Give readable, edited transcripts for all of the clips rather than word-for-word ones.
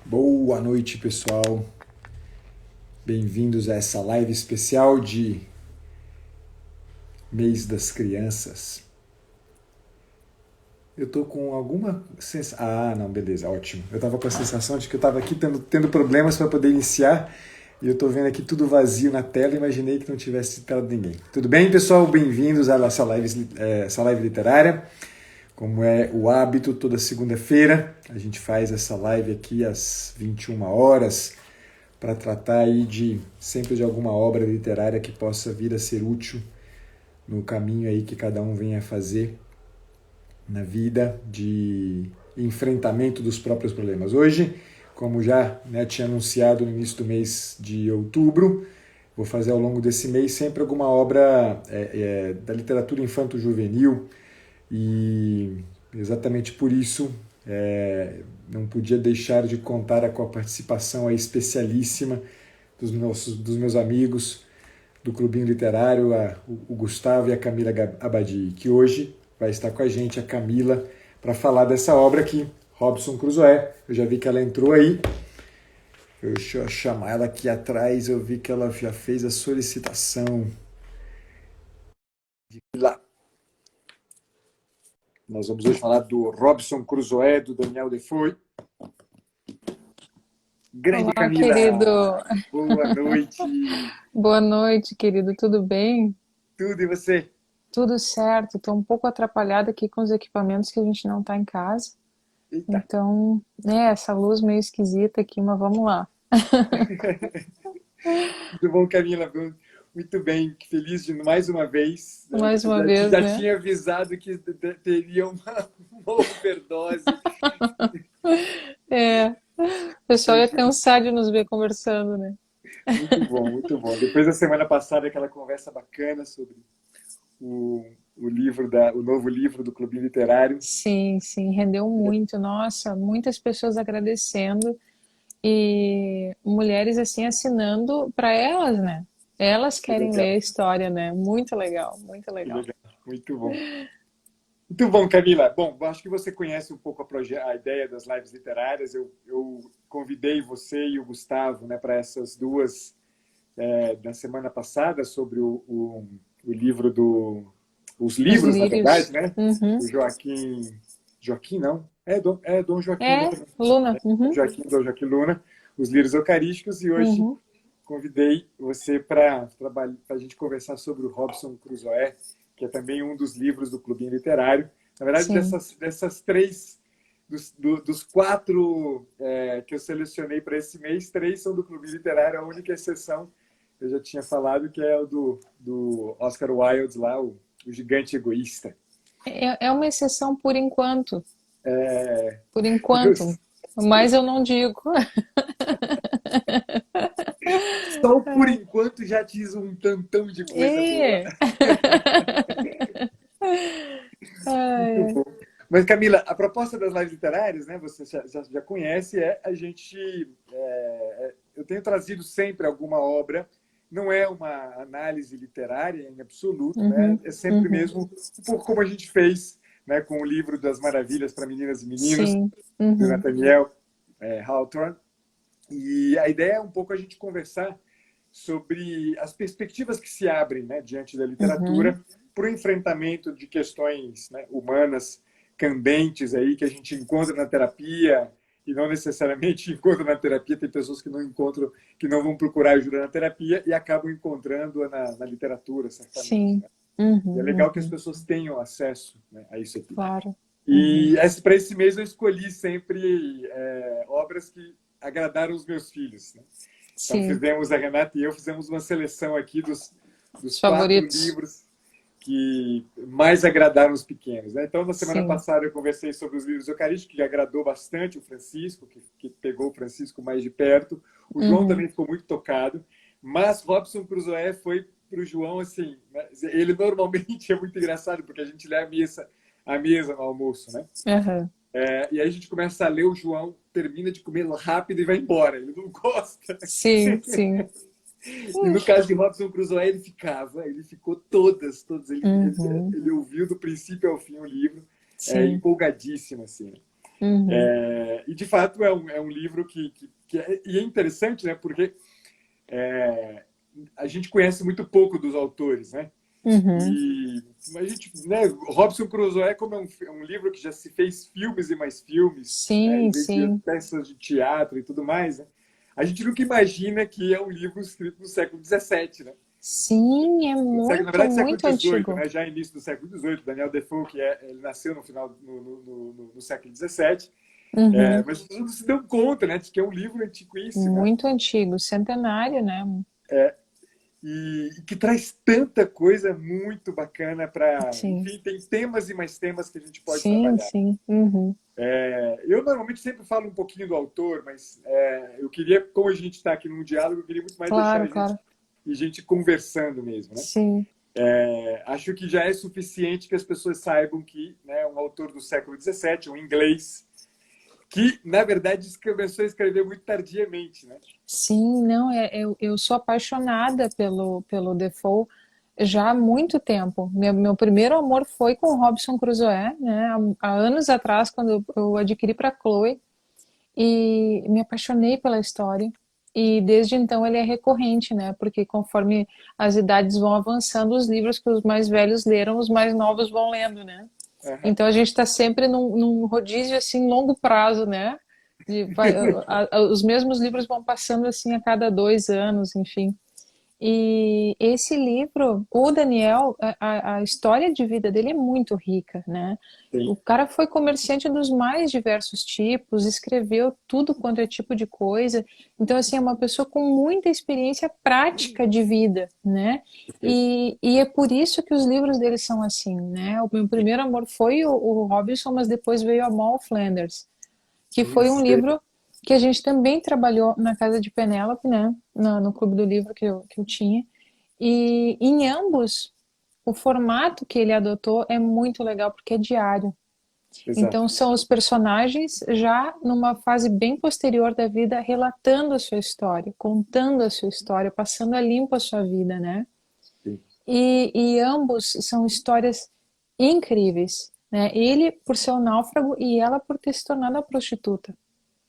Boa noite, pessoal. Bem-vindos a essa live especial de Mês das Crianças. Eu tô com alguma sensação... Ah, não, beleza, ótimo. Eu tava com a sensação de que eu tava aqui tendo problemas para poder iniciar e eu tô vendo aqui tudo vazio na tela e imaginei que não tivesse tela de ninguém. Tudo bem, pessoal? Bem-vindos a essa live literária. Como é o hábito, toda segunda-feira a gente faz essa live aqui às 21 horas para tratar aí sempre de alguma obra literária que possa vir a ser útil no caminho aí que cada um venha fazer na vida de enfrentamento dos próprios problemas. Hoje, como já tinha anunciado no início do mês de outubro, vou fazer ao longo desse mês sempre alguma obra da literatura infanto-juvenil e exatamente por isso não podia deixar de contar com a participação aí especialíssima dos meus amigos do Clubinho Literário, o Gustavo e a Camila Abadi, que hoje vai estar com a gente, a Camila, para falar dessa obra aqui, Robinson Crusoe. Eu já vi que ela entrou aí. Deixa eu chamar ela aqui atrás, eu vi que ela já fez a solicitação. Lá. Nós vamos hoje falar do Robinson Crusoe, do Daniel Defoe. Grande Olá, Camila! querido. Boa noite! Boa noite, querido. Tudo bem? Tudo e você? Tudo certo. Estou um pouco atrapalhada aqui com os equipamentos que a gente não está em casa. Eita! Então, essa luz meio esquisita aqui, mas vamos lá. Muito bom, Camila. Muito bem, feliz de mais uma vez. Mais uma Já, vez, já né? tinha avisado que teria uma overdose. O pessoal ia cansar de nos ver conversando, né? Muito bom, muito bom. Depois da semana passada, aquela conversa bacana sobre o novo livro do Clube Literário. Sim, sim, rendeu muito. Nossa, muitas pessoas agradecendo e mulheres assim assinando para elas, né? Elas Que querem ler legal, a história, né? Muito legal, muito que legal. legal. Muito bom. Muito bom, Camila. Bom, acho que você conhece um pouco a ideia das lives literárias. Eu convidei você e o Gustavo, para essas duas na semana passada sobre o livro os Os livros, na verdade, lírios. né? Uhum. O Joaquim não? Dom Joaquim, É, exatamente. Luna. Uhum. Dom Joaquim Luna, os livros eucarísticos, e hoje Uhum. convidei você para a gente conversar sobre o Robinson Crusoe, que é também um dos livros do Clubinho Literário. Na verdade, Sim. dessas três, dos quatro que eu selecionei para esse mês, três são do Clubinho Literário, a única exceção, eu já tinha falado, que é o do Oscar Wilde lá, o Gigante Egoísta. É uma exceção por enquanto. É, Por enquanto. Mas eu não digo. só por enquanto já diz um tantão de coisa boa. É. Muito Ai, bom. Mas, Camila, a proposta das lives literárias, né, você já conhece, a gente. Eu tenho trazido sempre alguma obra, não é uma análise literária em absoluto, né, uhum, é sempre uhum. mesmo um pouco como a gente fez, com o livro das Maravilhas para Meninas e Meninos, Sim. do Uhum, Nathaniel Hawthorne. E a ideia é um pouco a gente conversar sobre as perspectivas que se abrem, diante da uhum. literatura para o enfrentamento de questões, humanas candentes aí que a gente encontra na terapia e não necessariamente encontra na terapia. Tem pessoas que não encontram, que não vão procurar ajuda na terapia e acabam encontrando na literatura, certamente. Sim. Uhum, E é legal que as uhum. pessoas tenham acesso, a isso aqui. Claro. Uhum. E para esse mês eu escolhi sempre obras que agradaram os meus filhos. Então Sim. a Renata e eu fizemos uma seleção aqui dos Os quatro favoritos. livros que mais agradaram os pequenos. Então, na semana Sim. passada eu conversei sobre os livros eucarísticos, que agradou bastante o Francisco, que pegou o Francisco mais de perto. O João Uhum. também ficou muito tocado, mas Robson Crusoe foi para o João, assim, ele normalmente é muito engraçado, porque a gente lê a mesa no almoço, né? Uhum. E aí a gente começa a ler, o João termina de comer rápido e vai embora. Ele não gosta. Sim, sim. E no caso de Robson Crusoe, ele ficou todas. Ele Uhum. ouviu do princípio ao fim o livro, Sim. empolgadíssimo, assim. Uhum. E, de fato, é um livro e é interessante, né? Porque a gente conhece muito pouco dos autores, né? Uhum. E a gente, né, Robson Crusoe, como é um livro que já se fez filmes e mais filmes, né, e Sim, veio sim. peças de teatro e tudo mais, né? A gente nunca imagina que é um livro escrito no século XVII, né? Sim, é Na muito, verdade, século muito XVIII, antigo. né? Já início do século XVIII. Daniel Defoe, ele nasceu no final no século XVII, Uhum. mas as pessoas não se dão conta, né, de que é um livro antiquíssimo, né? Muito antigo, centenário, né? E que traz tanta coisa muito bacana para, Sim, enfim, tem temas e mais temas que a gente pode sim, trabalhar. sim. Uhum. Eu normalmente sempre falo um pouquinho do autor, mas eu queria, como a gente está aqui num diálogo, eu queria muito mais deixar Claro, claro. a gente conversando mesmo, né? Sim, Acho que já é suficiente que as pessoas saibam que, né, um autor do século XVII, um inglês, que na verdade começou a escrever muito tardiamente, né? sim, não, eu sou apaixonada pelo Defoe já há muito tempo. Meu primeiro amor foi com Robson Crusoe, né? Há anos atrás, quando eu adquiri para Chloe, e me apaixonei pela história. E desde então ele é recorrente, né? Porque conforme as idades vão avançando, os livros que os mais velhos leram, os mais novos vão lendo, né? Uhum. Então a gente está sempre num rodízio assim longo prazo, né? Os mesmos livros vão passando assim a cada 2 anos, enfim. E esse livro, o Daniel, a história de vida dele é muito rica, né? O Sim, cara foi comerciante dos mais diversos tipos, escreveu tudo quanto é tipo de coisa. Então, assim, é uma pessoa com muita experiência prática de vida, né? perfeito. E é por isso que os livros dele são assim, né? O meu primeiro amor foi o Robinson, mas depois veio a Moll Flanders, que foi um Sei. livro que a gente também trabalhou na casa de Penélope, né? No Clube do Livro que eu tinha. E em ambos, o formato que ele adotou é muito legal, porque é diário. Exato. Então, são os personagens já numa fase bem posterior da vida, relatando a sua história, contando a sua história, passando a limpo a sua vida, né? Sim, E ambos são histórias incríveis, né? Ele por ser um náufrago e ela por ter se tornado a prostituta,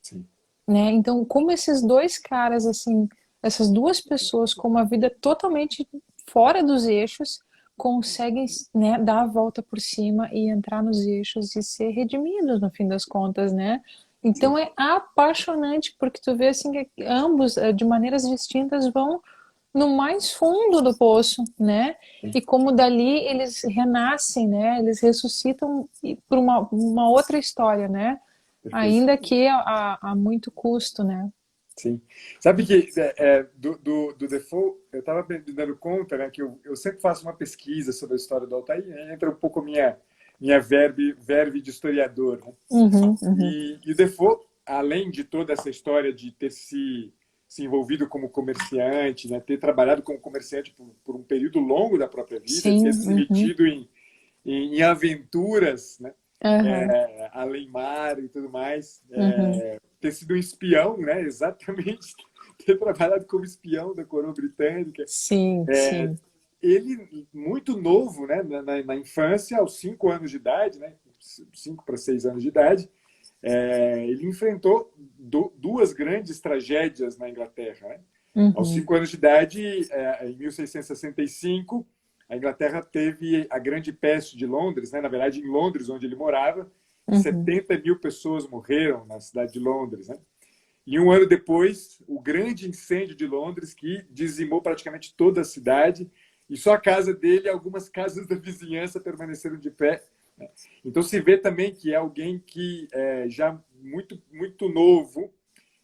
sim. né? Então, como esses dois caras, assim, essas duas pessoas com uma vida totalmente fora dos eixos, conseguem, né, dar a volta por cima e entrar nos eixos e ser redimidos no fim das contas, né? Então Sim. é apaixonante porque tu vê assim que ambos de maneiras distintas vão no mais fundo do poço, né? E como dali eles renascem, né? Eles ressuscitam por uma outra história, né? Perfeito. Ainda que a muito custo, né? Sim. Sabe que do Defoe, eu estava me dando conta, né, que eu sempre faço uma pesquisa sobre a história do Altair, né, entra um pouco a minha verve de historiador, né? Uhum, uhum, E o Defoe, além de toda essa história de ter se envolvido como comerciante, né, ter trabalhado como comerciante por um período longo da própria vida, sim, ter se uhum, metido em aventuras, né, aham, além mar e tudo mais, uhum, ter sido um espião, né, exatamente, ter trabalhado como espião da coroa britânica. sim, É, sim, ele, muito novo, né, na infância, aos 5 anos de idade, né, 5 para 6 anos de idade, ele enfrentou duas grandes tragédias na Inglaterra. Né? Aos uhum, 5 anos de idade, em 1665, a Inglaterra teve a Grande Peste de Londres, né? Na verdade, em Londres, onde ele morava, uhum, 70 mil pessoas morreram na cidade de Londres. Né? E um ano depois, o grande incêndio de Londres, que dizimou praticamente toda a cidade, e só a casa dele e algumas casas da vizinhança permaneceram de pé. Né? Então se vê também que é alguém que já muito novo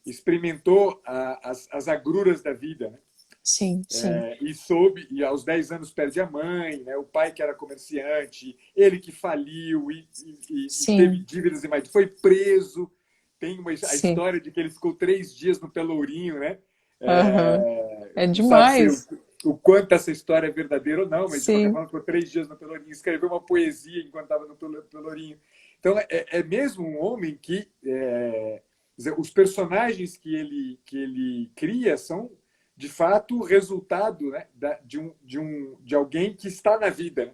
experimentou as agruras da vida, né? sim, sim, E soube, e aos 10 anos perde a mãe, né? O pai que era comerciante, ele que faliu e teve sim, dívidas e mais, foi preso. Tem a sim, história de que ele ficou 3 dias no Pelourinho, né? aham, é Não sabe se demais, o quanto essa história é verdadeira ou não, mas de qualquer sim, forma ficou 3 dias no Pelourinho, escreveu uma poesia enquanto estava no Pelourinho. Então é mesmo um homem que os personagens que ele cria são de fato resultado, né, de alguém que está na vida. Né?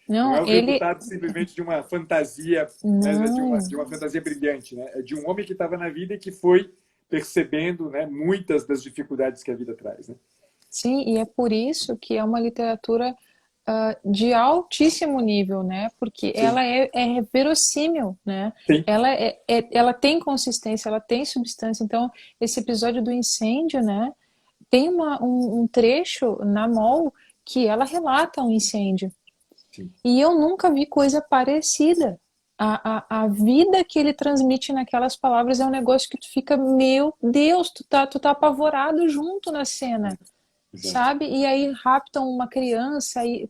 Não Não, é o ele. resultado simplesmente de uma fantasia, né, de Não. uma fantasia brilhante, né? É de um homem que estava na vida e que foi percebendo, né, muitas das dificuldades que a vida traz, né? Sim, e é por isso que é uma literatura de altíssimo nível, né? Porque Sim, ela é verossímil, né? sim. Ela tem consistência, ela tem substância. Então, esse episódio do incêndio, né? Tem um trecho na Mol que ela relata um incêndio. Sim. E eu nunca vi coisa parecida. A vida que ele transmite naquelas palavras é um negócio que tu fica, meu Deus, tu tá apavorado junto na cena, Exato. sabe? E aí raptam uma criança e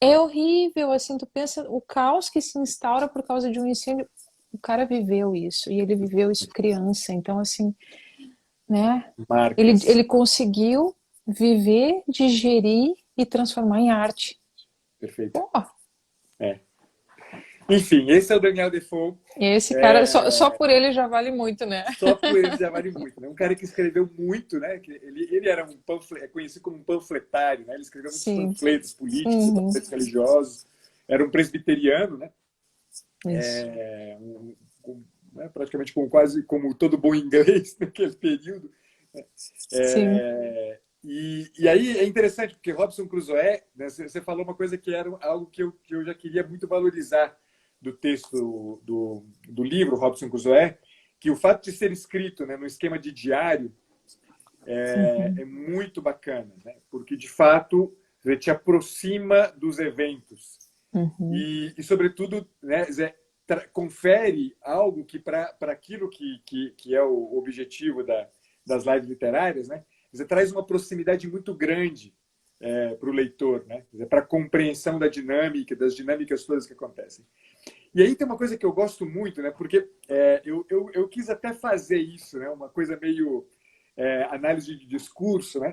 é horrível, assim, tu pensa o caos que se instaura por causa de um incêndio. O cara viveu isso, e ele viveu isso criança, então assim, né? Marcas. Ele conseguiu viver, digerir e transformar em arte. Perfeito. Pô, É. Enfim, esse é o Daniel Defoe. esse cara, só É, por ele já vale muito, né? só por ele já vale muito, né? Um cara que escreveu muito, né? Ele era um é conhecido como um panfletário, né? Ele escreveu muitos Sim. panfletos políticos, Uhum. panfletos religiosos. Era um presbiteriano, né? Isso. Né? Praticamente com quase como todo bom inglês naquele período. Sim. E aí é interessante, porque Robson Crusoe, né, você falou uma coisa que era algo que eu já queria muito valorizar do texto do livro Robson Crusoe, que o fato de ser escrito, né, no esquema de diário Uhum. é muito bacana, né, porque de fato ele te aproxima dos eventos Uhum. sobretudo, né, confere algo que para aquilo que é o objetivo das lives literárias, né, você traz uma proximidade muito grande para o leitor, né, para a compreensão da dinâmica, das dinâmicas todas que acontecem. E aí tem uma coisa que eu gosto muito, né, porque eu quis até fazer isso, né, uma coisa meio análise de discurso, né,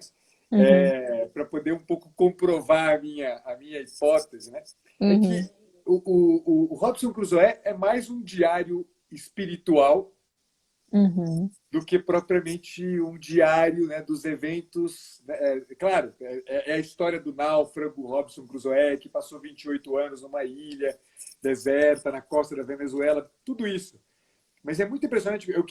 Uhum. para poder um pouco comprovar a minha hipótese, né, é que Uhum. o Robson Crusoe é mais um diário espiritual Uhum. do que propriamente um diário, né, dos eventos. Né, claro, é a história do náufrago Robson Crusoe, que passou 28 anos numa ilha deserta, na costa da Venezuela, tudo isso. Mas é muito impressionante. Eu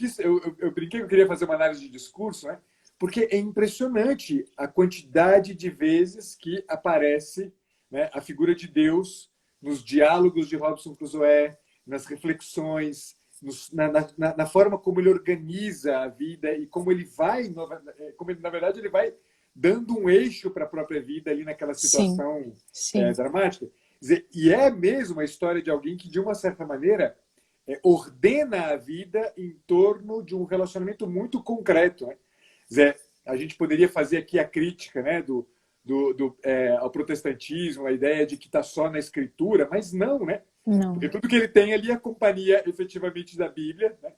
brinquei que eu queria fazer uma análise de discurso, né? Porque é impressionante a quantidade de vezes que aparece, né, a figura de Deus nos diálogos de Robson Crusoe, nas reflexões, na forma como ele organiza a vida e como ele vai, como ele, na verdade, ele vai dando um eixo para a própria vida ali naquela Sim. situação Sim. dramática. E é mesmo a história de alguém que, de uma certa maneira, ordena a vida em torno de um relacionamento muito concreto. Né? Zé, a gente poderia fazer aqui a crítica, né, ao protestantismo, a ideia de que está só na escritura, mas não, né? Não. Porque tudo que ele tem ali é a companhia efetivamente da Bíblia, né?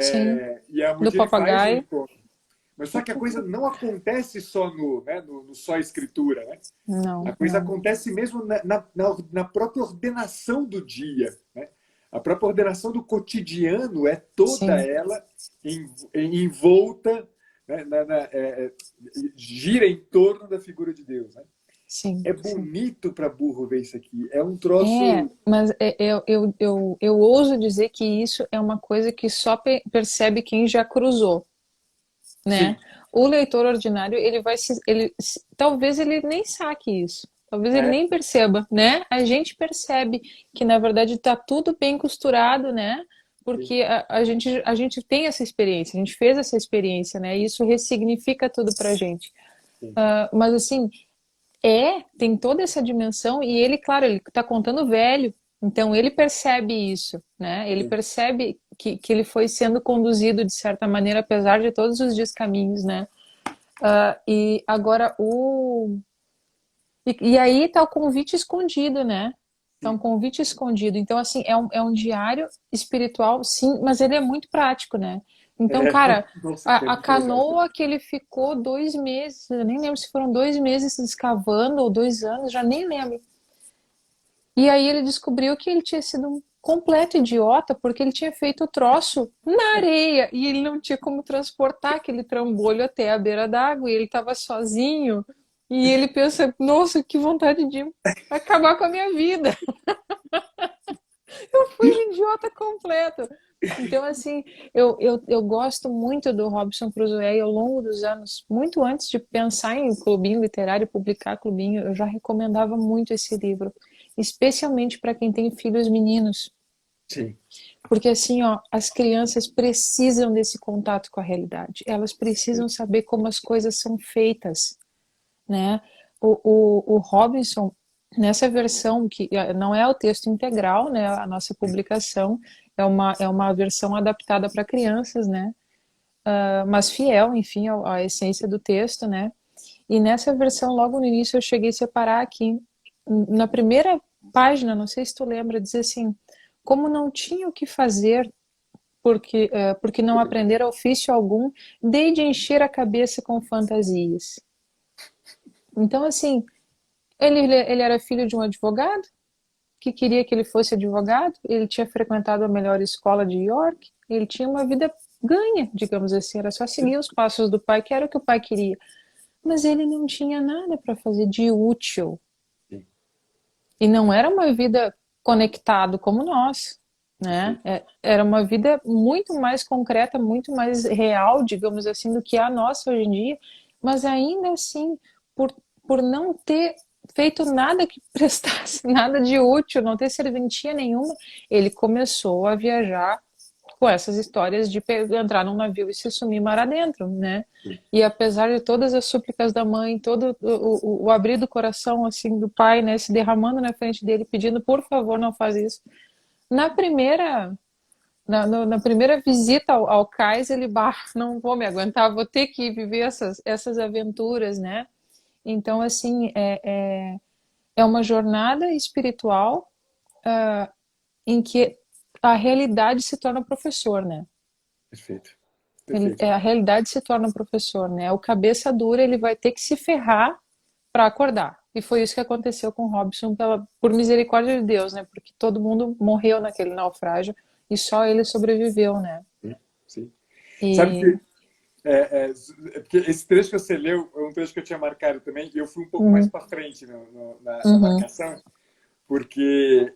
Sim. E é Do onde ele faz o papagaio? encontro. Mas só que a coisa não acontece só no só escritura, né? Não, A coisa não. acontece mesmo na própria ordenação do dia, né? A própria ordenação do cotidiano é toda Sim. ela envolta, né, gira em torno da figura de Deus. Né? Sim. É Sim. bonito para burro ver isso aqui. É um É, troço. mas eu ouso dizer que isso é uma coisa que só percebe quem já cruzou, né? Sim, O leitor ordinário, talvez ele nem saque isso. Talvez ele é, nem perceba, né? A gente percebe que, na verdade, está tudo bem costurado, né? sim, Porque a gente tem essa experiência, a gente fez essa experiência, né? E isso ressignifica tudo pra gente. sim, Mas, assim, tem toda essa dimensão e ele, claro, ele está contando velho, então ele percebe isso, né? Ele sim. percebe que ele foi sendo conduzido de certa maneira, apesar de todos os descaminhos, né? E agora e aí está o convite escondido, né? Tá um Sim. convite escondido. Então, assim, é um diário espiritual, sim, mas ele é muito prático, né? Então, cara, Nossa, que é a muito legal. canoa que ele ficou 2 meses, eu nem lembro se foram 2 meses escavando ou 2 anos, já nem lembro. E aí ele descobriu que ele tinha sido um completo idiota porque ele tinha feito o troço na areia e ele não tinha como transportar aquele trambolho até a beira d'água e ele estava sozinho. E ele pensa, nossa, que vontade de acabar com a minha vida. Eu fui um idiota completo. Então, assim, eu gosto muito do Robson Crusoe e ao longo dos anos, muito antes de pensar em clubinho literário, publicar clubinho, eu já recomendava muito esse livro, especialmente para quem tem filhos meninos. Sim, Porque assim, ó, as crianças precisam desse contato com a realidade. Elas precisam saber como as coisas são feitas, né? O Robinson, nessa versão, que não é o texto integral, né? A nossa publicação é uma versão adaptada para crianças, né? Mas fiel, enfim, à essência do texto, né? E nessa versão, logo no início, eu cheguei a separar aqui, na primeira página, não sei se tu lembra, diz assim, como não tinha o que fazer porque não aprender ofício algum, dei de encher a cabeça com fantasias. Então, assim, ele era filho de um advogado, que queria que ele fosse advogado, ele tinha frequentado a melhor escola de York, ele tinha uma vida ganha, digamos assim, era só seguir os passos do pai, que era o que o pai queria. Mas ele não tinha nada para fazer de útil. sim, E não era uma vida conectado como nós, né? perfeito. Era uma vida muito mais concreta, muito mais real, digamos assim, do que a nossa hoje em dia, mas ainda assim, por, por não ter feito nada que prestasse nada de útil, não ter serventia nenhuma, ele começou a viajar com essas histórias de entrar num navio e se sumir mar adentro, né? Sim. E apesar de todas as súplicas da mãe, todo o abrir do coração assim do pai, né, se derramando na frente dele, pedindo por favor não faz isso. Na primeira na primeira visita ao cais, ele, bah, não vou me aguentar, vou ter que viver essas aventuras, né? Então, assim, é uma jornada espiritual em que a realidade se torna professor, né? Perfeito. Perfeito. A realidade se torna um professor, né? O cabeça dura, ele vai ter que se ferrar para acordar. E foi isso que aconteceu com Robson, por misericórdia de Deus, né? Porque todo mundo morreu naquele naufrágio e só ele sobreviveu, né? Sim, sim. Sabe E que porque esse trecho que você leu é um trecho que eu tinha marcado também, e eu fui um pouco mais uhum, para frente na uhum, marcação, porque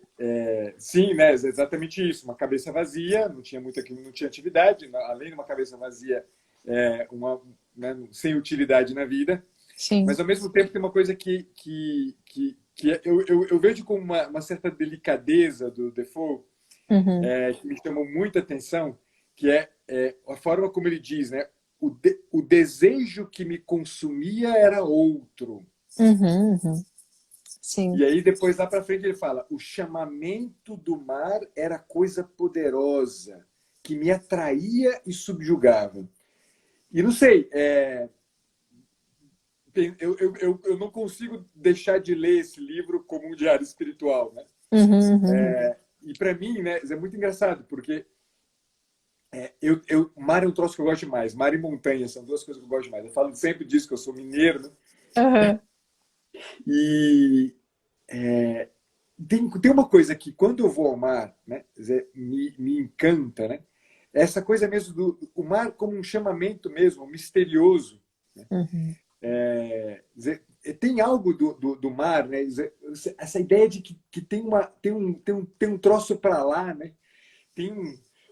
sim, né, exatamente isso, uma cabeça vazia, não tinha muito aquilo, não tinha atividade, além de uma cabeça vazia, né, sem utilidade na vida, sim, mas ao mesmo tempo tem uma coisa que eu vejo com uma certa delicadeza do Defoe, uhum, que me chamou muita atenção, que é a forma como ele diz, né? O desejo que me consumia era outro. uhum, uhum, E sim, aí depois lá para frente ele fala: o chamamento do mar era coisa poderosa que me atraía e subjugava. E não sei, eu não consigo deixar de ler esse livro como um diário espiritual, né? uhum, uhum, E para mim, né, é muito engraçado porque mar é um troço que eu gosto demais. Mar e montanha são duas coisas que eu gosto demais. Eu falo sempre disso, que eu sou mineiro, né? uhum, E tem uma coisa que, quando eu vou ao mar, né, me encanta, né? Essa coisa mesmo o mar como um chamamento mesmo, misterioso. Né? uhum, Tem algo do mar, né? Essa ideia de que tem um troço para lá, né? Tem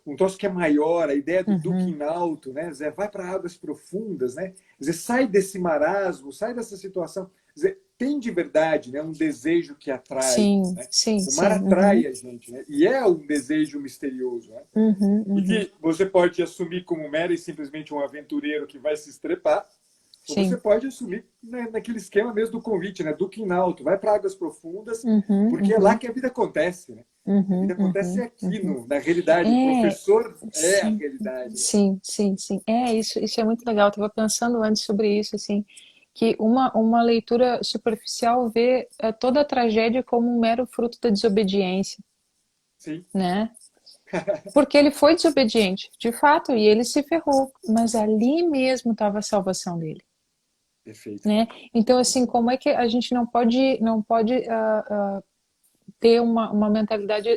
um troço que é maior, a ideia do uhum. duking alto, né? Zé, vai para águas profundas, né? Zé, sai desse marasmo, sai dessa situação. Zé, tem de verdade, né? Um desejo que atrai, Sim, né? sim, O mar sim, uhum, atrai a gente, né? E é um desejo misterioso, né? uhum, E uhum, que você pode assumir como mero e simplesmente um aventureiro que vai se estrepar, ou você sim, pode assumir, né, naquele esquema mesmo do convite, né? Duking alto, vai para águas profundas, uhum, porque é lá uhum, que a vida acontece, né? A uhum, vida acontece uhum, aqui, uhum. na realidade. O É, professor é a sim, realidade. Né? sim, sim, sim. Isso é muito legal. Eu estava pensando antes sobre isso, assim, que uma leitura superficial vê toda a tragédia como um mero fruto da desobediência, Sim, né? Porque ele foi desobediente, de fato, e ele se ferrou, mas ali mesmo estava a salvação dele, perfeito. né? Então, assim, como é que a gente não pode ter uma mentalidade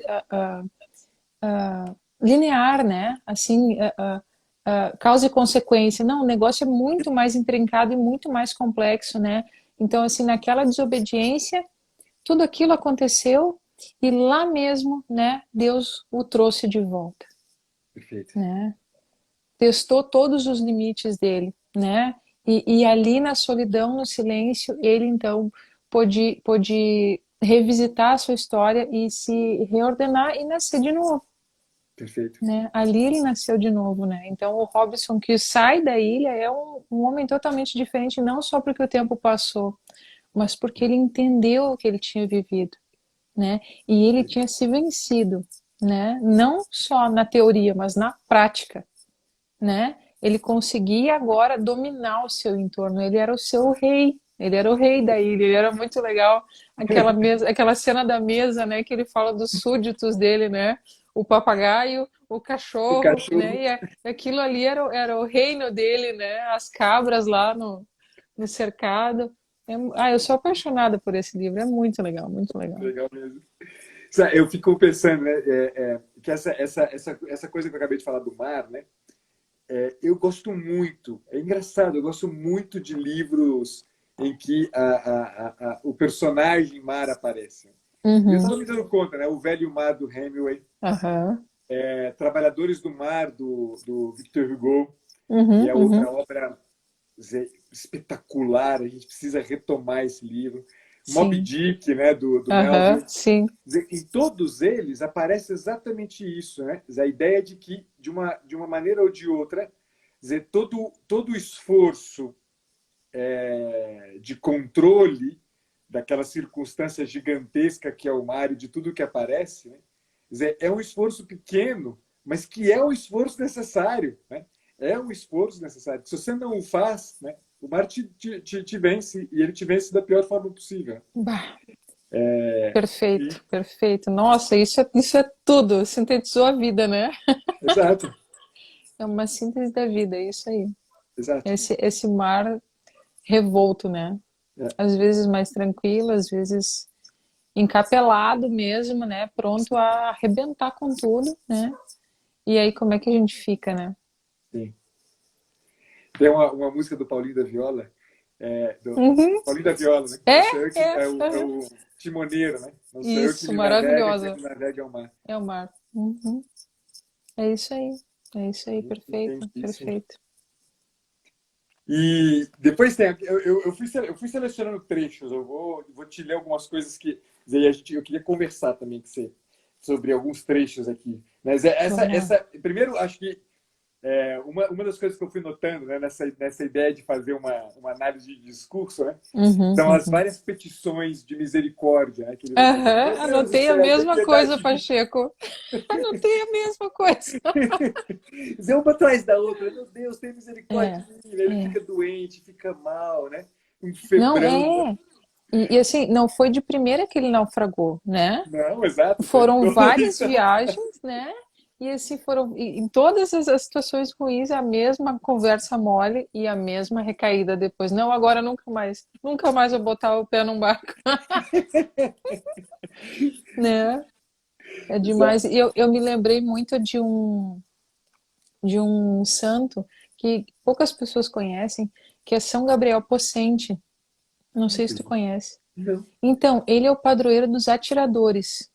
linear, né? Assim, causa e consequência. Não, o negócio é muito mais intrincado e muito mais complexo, né? Então, assim, naquela desobediência, tudo aquilo aconteceu e lá mesmo, né, Deus o trouxe de volta, Perfeito. né? Testou todos os limites dele, né? E ali na solidão, no silêncio, ele então pôde revisitar a sua história e se reordenar e nascer de novo, Perfeito. né? Ali ele nasceu de novo, né? Então o Robinson que sai da ilha é um homem totalmente diferente, não só porque o tempo passou, mas porque ele entendeu o que ele tinha vivido, né? E ele tinha se vencido, né? Não só na teoria, mas na prática, né? Ele conseguia agora dominar o seu entorno. Ele era o seu rei. Ele era o rei da ilha. Ele era muito legal. Aquela mesa, aquela cena da mesa, né? Que ele fala dos súditos dele, né? O papagaio, o O cachorro, cachorro. né? E aquilo ali era o reino dele, né? As cabras lá no cercado. Eu sou apaixonada por esse livro. É muito legal, muito legal. Legal mesmo. Eu fico pensando, né, que essa coisa que eu acabei de falar do mar, né, eu gosto muito, é engraçado, eu gosto muito de livros em que o personagem mar aparece. E eu Uhum, estava me dando conta, né, O Velho Mar do Hemingway, aham, Trabalhadores do Mar do Victor Hugo, que uhum, é outra uhum. obra espetacular, a gente precisa retomar esse livro. Moby Sim, Dick, né, do aham, Melville. sim. Em todos eles aparece exatamente isso, né? A ideia de que, de uma maneira ou de outra, dizer, todo o esforço de controle daquela circunstância gigantesca que é o mar e de tudo que aparece, né? Dizer, é um esforço pequeno, mas que é um esforço necessário, né? É um esforço necessário. Se você não o faz, né, o mar te vence e ele te vence da pior forma possível. Bah, E, perfeito, perfeito. Nossa, isso é tudo. Sintetizou a vida, né? exato, É uma síntese da vida, é isso aí. exato. Esse mar revolto, né? É, Às vezes mais tranquilo, às vezes encapelado mesmo, né? Pronto a arrebentar com tudo, né? E aí, como é que a gente fica, né? sim. Tem uma música do Paulinho da Viola, do Uhum. Paulinho da Viola, né? É, Não sou eu que é. é Uhum. o timoneiro, né? Não sou eu que Isso, lhe navega, quem maravilhosa. me navega é o mar. É o mar. Uhum. É isso aí. É isso aí, perfeito, Inteligentíssimo. perfeito. E depois tem. Eu fui selecionando trechos. Eu vou te ler algumas coisas que. Eu queria conversar também com você sobre alguns trechos aqui. Mas Vamos lá. primeiro, acho que uma das coisas que eu fui notando, né, nessa ideia de fazer uma análise de discurso, né, Uhum, são as uhum. várias petições de misericórdia, né, que ele vai fazendo. Aham, Meu Deus do anotei a céu, tem mesma piedade coisa, de mim. Pacheco. Anotei a mesma coisa. Uma atrás da outra. Meu Deus, tem misericórdia É, de mim. Ele é. fica doente, fica mal, né? Um Não, febrão. é. E assim, não foi de primeira que ele naufragou, né? Não, exato, foi Foram depois. várias viagens, né? E assim foram, em todas as situações ruins, a mesma conversa mole e a mesma recaída depois. Não, agora nunca mais vou botar o pé num barco, né? É demais. E eu me lembrei muito de um santo que poucas pessoas conhecem, que é São Gabriel Possente. Não sei se tu conhece. Não. Então, ele é o padroeiro dos atiradores.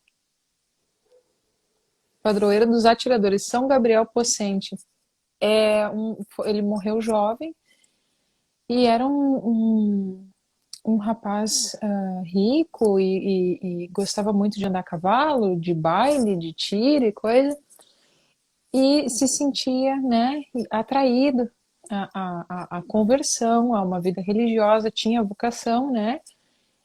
Padroeiro dos atiradores, São Gabriel Possente. Ele morreu jovem e era um rapaz rico e gostava muito de andar a cavalo, de baile, de tiro e coisa. E se sentia, né, atraído à conversão, a uma vida religiosa, tinha vocação, né,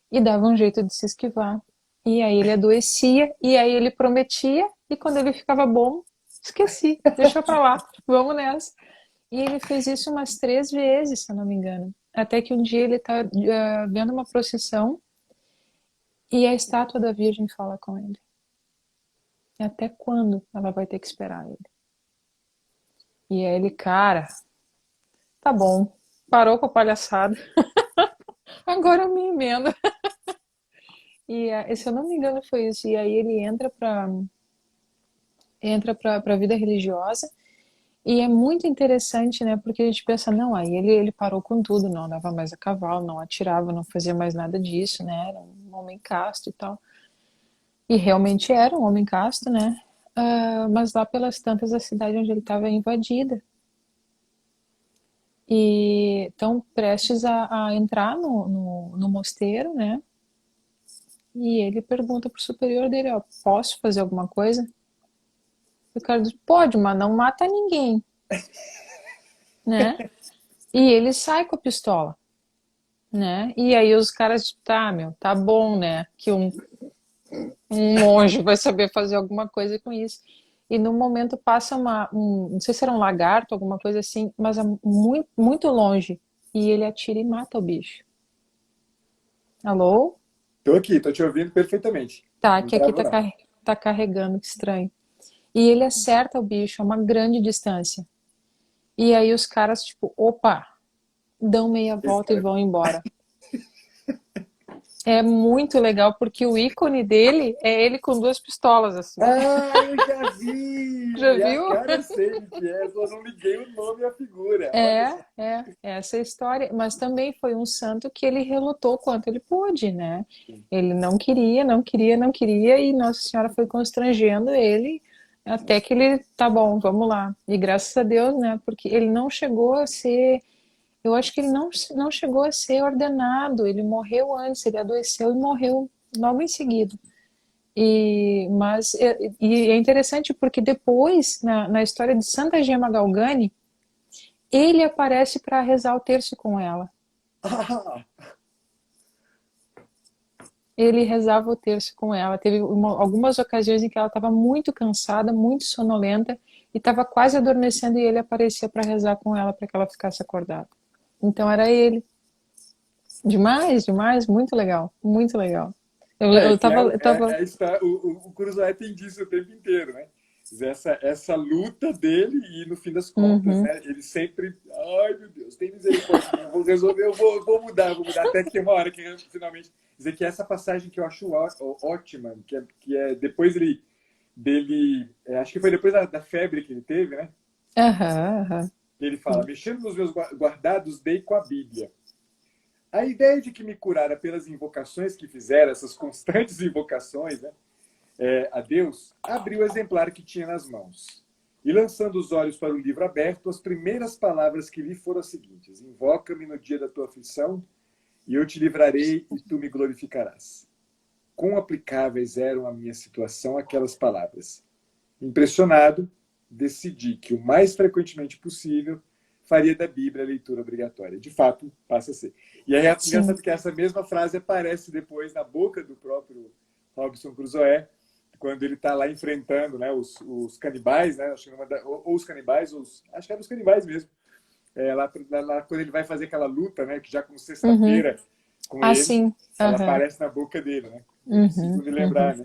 e dava um jeito de se esquivar. E aí ele adoecia, e aí ele prometia, e quando ele ficava bom, esqueci, deixa pra lá, vamos nessa. E ele fez isso umas 3 vezes, se eu não me engano. Até que um dia ele tá vendo uma procissão e a estátua da Virgem fala com ele. Até quando ela vai ter que esperar ele? E aí ele, cara, tá bom, parou com a palhaçada, agora eu me emendo. E se eu não me engano foi isso. E aí ele entra para a vida religiosa E é muito interessante, né? Porque a gente pensa, não, aí ele parou com tudo, não andava mais a cavalo, não atirava, não fazia mais nada disso, né? Era um homem casto e tal. E realmente era um homem casto, né? Mas lá pelas tantas a cidade onde ele estava é invadida. E estão prestes a entrar no mosteiro, né? E ele pergunta pro superior dele, ó, posso fazer alguma coisa? E o cara diz, pode, mas não mata ninguém, né? E ele sai com a pistola, né? E aí os caras, tipo, tá, meu, tá bom, né? Que um monge vai saber fazer alguma coisa com isso. E no momento passa não sei se era um lagarto, alguma coisa assim, mas é muito, muito longe. E ele atira e mata o bicho. Alô? Tô aqui, tô te ouvindo perfeitamente. Tá, Não que aqui travou, não. tá carregando, que estranho. E ele acerta o bicho a uma grande distância. E aí os caras, tipo, opa, dão meia Esse volta e cara... vão embora. É muito legal porque o ícone dele é ele com duas pistolas, assim. Ah, eu já vi! Já E a viu? cara eu sei o que é, só não liguei o nome e a figura. Olha só. É essa é a história. Mas também foi um santo que ele relutou quanto ele pôde, né? Ele não queria, não queria, não queria, e Nossa Senhora foi constrangendo ele até que ele, tá bom, vamos lá. E graças a Deus, né? Porque ele não chegou a ser, eu acho que ele não chegou a ser ordenado, ele morreu antes, ele adoeceu e morreu logo em seguida. E é interessante porque depois, na história de Santa Gema Galgani, ele aparece para rezar o terço com ela. Ah, Ele rezava o terço com ela. Teve algumas ocasiões em que ela estava muito cansada, muito sonolenta e estava quase adormecendo e ele aparecia para rezar com ela para que ela ficasse acordada. Então era ele. Demais, demais, muito legal, muito legal. Eu, é eu que tava, eu tava, a história, o Cruzoé tem disso o tempo inteiro, né? Quer dizer, essa luta dele e no fim das contas, uhum, né? Ele sempre, ai meu Deus, tem misericórdia, eu vou resolver, eu vou mudar, até que tem uma hora que finalmente dizer que essa passagem que eu acho ótima, que é depois dele, acho que foi depois da febre que ele teve, né? aham, aham, Ele fala, mexendo nos meus guardados, dei com a Bíblia. A ideia de que me curara pelas invocações que fizera, essas constantes invocações, né, a Deus, abriu o exemplar que tinha nas mãos. E lançando os olhos para o livro aberto, as primeiras palavras que li foram as seguintes: invoca-me no dia da tua aflição, e eu te livrarei e tu me glorificarás. Quão aplicáveis eram à minha situação aquelas palavras. Impressionado, decidi que o mais frequentemente possível faria da Bíblia a leitura obrigatória. De fato, passa a ser. E aí é sim, engraçado que essa mesma frase aparece depois na boca do próprio Robinson Crusoe, quando ele está lá enfrentando, né, os canibais, né, acho que ou os canibais, acho que eram os canibais mesmo, lá quando ele vai fazer aquela luta, né, que já como uhum, sexta-feira com ele, sim, ela aham, aparece na boca dele, né? Ele uhum, segundo uhum, lembrar, né?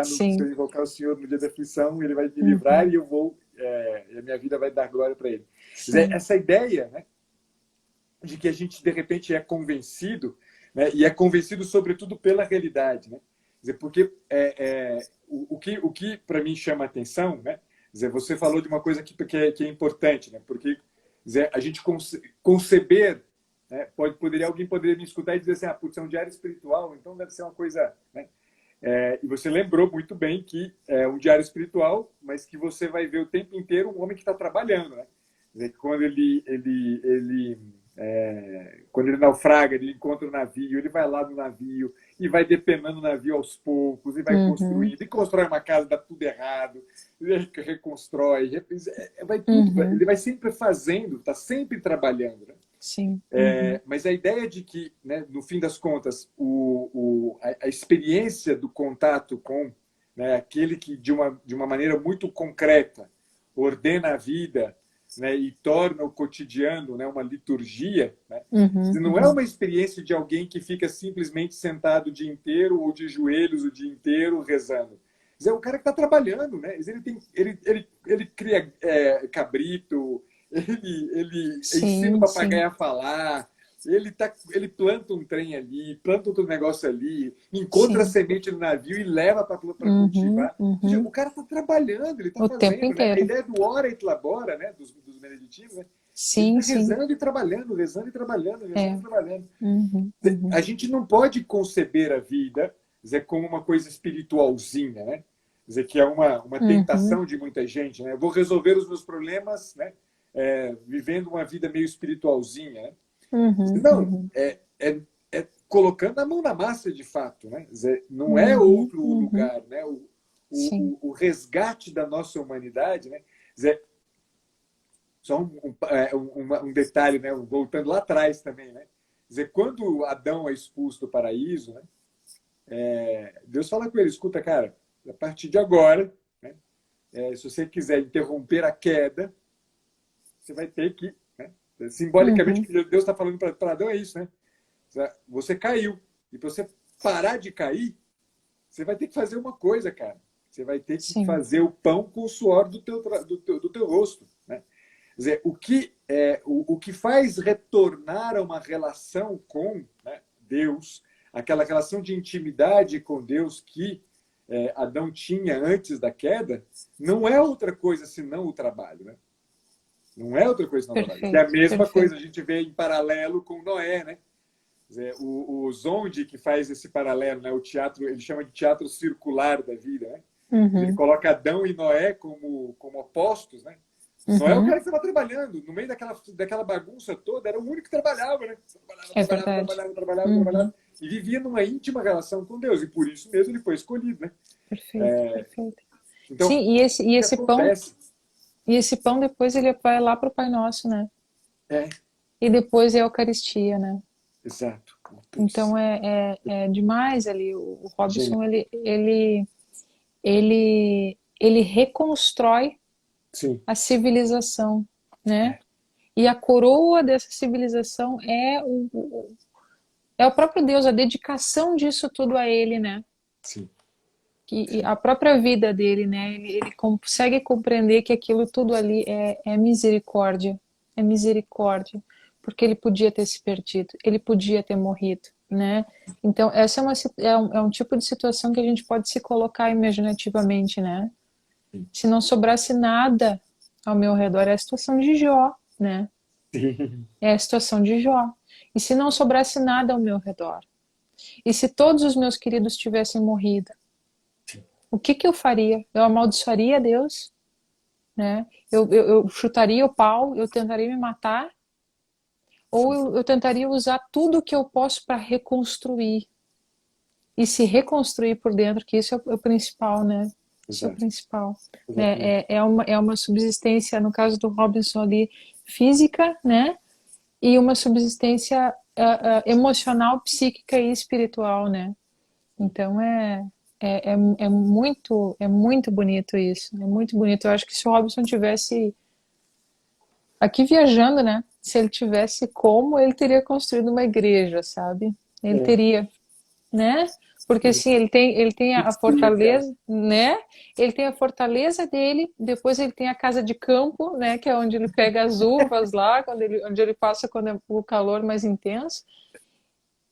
Se sim, eu invocar o Senhor no dia da aflição, ele vai me livrar uhum, e eu vou, e a minha vida vai dar glória para ele. Quer dizer, sim, essa ideia, né, de que a gente de repente é convencido, né, e é convencido sobretudo pela realidade, né? Quer dizer, porque o que para mim chama a atenção, né? Quer dizer, você falou de uma coisa que é importante, né? Porque quer dizer, a gente conceber, né, alguém poderia me escutar e dizer assim, putz, é um diário espiritual, então deve ser uma coisa, né? E você lembrou muito bem que é um diário espiritual, mas que você vai ver o tempo inteiro um homem que está trabalhando, né? Quer dizer, quando ele naufraga, ele encontra o navio, ele vai lá no navio e vai depenando o navio aos poucos, e vai uhum, construindo, e constrói uma casa, dá tudo errado, ele reconstrói, vai tudo, uhum, ele vai sempre fazendo, está sempre trabalhando, né? sim, uhum, Mas a ideia de que, né, no fim das contas, a experiência do contato com, né, aquele que, de uma maneira muito concreta, ordena a vida, né, e torna o cotidiano, né, uma liturgia, né, uhum, não é uhum, uma experiência de alguém que fica simplesmente sentado o dia inteiro ou de joelhos o dia inteiro rezando. É o cara que está trabalhando, né? Ele cria cabrito, ele ensina o sim, sim, papagaio a falar, Ele planta um trem ali, planta outro negócio ali, encontra a Sim. semente no navio e leva para Uhum, cultivar. Ou seja, uhum. o cara está trabalhando, ele está O tempo fazendo, né? A inteiro. ideia do ora et labora, né? Dos beneditinos, né? Ele Sim, está sim. rezando e trabalhando, rezando e trabalhando, rezando e É. trabalhando. Uhum, uhum, A gente não pode conceber a vida, dizer, como uma coisa espiritualzinha, né? Dizer que é uma uhum, tentação de muita gente, né? Eu vou resolver os meus problemas, né? Vivendo uma vida meio espiritualzinha, né? uhum, Não, uhum, é colocando a mão na massa de fato, né? Dizer, não é uhum, outro uhum. lugar, né? Sim. O resgate da nossa humanidade, né? Dizer, só um detalhe, né? Voltando lá atrás também, né? Dizer, quando Adão é expulso do paraíso, né? Deus fala com ele, escuta, cara, a partir de agora, né? Se você quiser interromper a queda, você vai ter que, né? Simbolicamente, o Uhum. que Deus está falando para Adão é isso, né? Você caiu. E para você parar de cair, você vai ter que fazer uma coisa, cara. Você vai ter que Sim. fazer o pão com o suor do teu rosto. Né? Quer dizer, o que faz retornar a uma relação com, né, Deus, aquela relação de intimidade com Deus que Adão tinha antes da queda, não é outra coisa senão o trabalho. Né? Não é outra coisa senão o trabalho. É a Perfeito, mesma coisa, a perfeito. gente vê em paralelo com Noé, né? Dizer, o Zondi que faz esse paralelo, né? O teatro, ele chama de teatro circular da vida, né? Ele Uhum, coloca Adão e Noé como opostos, né? Noé é o uhum. cara que estava trabalhando, no meio daquela bagunça toda, era o único que trabalhava, né? Trabalhava, É trabalhava, verdade. trabalhava, trabalhava, Uhum. trabalhava, e vivia numa íntima relação com Deus, e por isso mesmo ele foi escolhido, né? Perfeito, perfeito. Então, Sim, e esse, o e que esse pão, acontece? e esse pão depois ele vai lá para o Pai Nosso, né? É, E depois é a Eucaristia, né? exato. Putz, Então é demais ali. O genial. Robson ele reconstrói Sim, a civilização, né? é, E a coroa dessa civilização é o próprio Deus, a dedicação disso tudo a ele, né? sim, E a própria vida dele, né? Ele consegue compreender que aquilo tudo ali é misericórdia, porque ele podia ter se perdido, ele podia ter morrido, né? Então, essa é um tipo de situação que a gente pode se colocar imaginativamente, né? sim. Se não sobrasse nada ao meu redor, é a situação de Jó, né? Sim. É a situação de Jó. E se não sobrasse nada ao meu redor? E se todos os meus queridos tivessem morrido? O que que eu faria? Eu amaldiçoaria Deus, né? Eu chutaria o pau, eu tentaria me matar, ou eu tentaria usar tudo que eu posso para reconstruir e se reconstruir por dentro, que isso é o principal, né? Isso é o Exato, principal. exatamente. É uma subsistência, no caso do Robinson ali, física, né? E uma subsistência emocional, psíquica e espiritual, né? Então é muito bonito isso, é muito bonito. Eu acho que se o Robson tivesse aqui viajando, né? Se ele tivesse como, ele teria construído uma igreja, sabe? Ele É. teria, né? Porque assim, ele tem a Experiencial. fortaleza, né? Ele tem a fortaleza dele, depois ele tem a casa de campo, né? Que é onde ele pega as uvas lá, onde ele passa quando é o calor mais intenso.